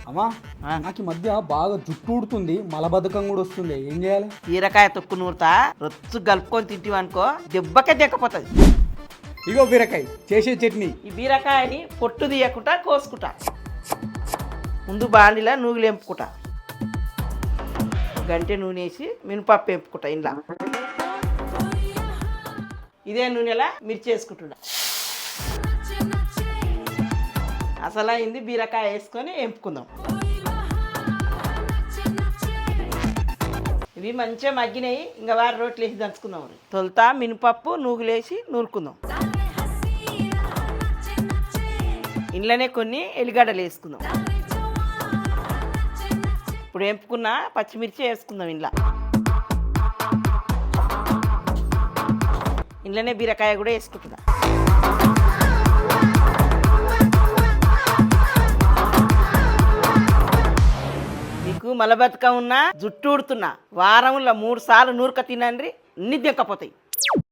అమ్మా నాకు ఈ మధ్య బాగా జుట్టు ఊడుతుంది, మలబద్ధకం కూడా వస్తుంది, ఏం చేయాలి? బీరకాయ తొక్కు నూరుతా రొచ్చు కలుపుకొని తింటివనుకో దెబ్బకే దెక్కపోతుంది. ఇగో బీరకాయ చేసే చట్నీ. ఈ బీరకాయని పొట్టు తీయకుండా కోసుకుంటా. ముందు బాండిలా నూగులు ఎంపుకుంటా, గంటె నూనె వేసి మినపప్పు ఎంపుకుంటా. ఇంట్లో ఇదే నూనెలా మిర్చి వేసుకుంటున్నా. అసలు అయింది బీరకాయ వేసుకొని ఎంపుకుందాం. ఇవి మంచిగా మగ్గినాయి, ఇంకా వారి రోట్లు వేసి దంచుకుందాం. తొలుతా మినపప్పు నూగులేసి నూరుకుందాం. ఇంట్లోనే కొన్ని ఎల్లిగడ్డలు వేసుకుందాం. ఇప్పుడు ఎంపుకున్న పచ్చిమిర్చి వేసుకుందాం. ఇంట్లోనే బీరకాయ కూడా వేసుకుంటున్నా. మీకు మలబద్ధకం ఉన్నా జుట్టు ఊడుతున్నా వారంలో 3 సార్లు నూరక తినండి, అన్ని దెక్కపోతాయి.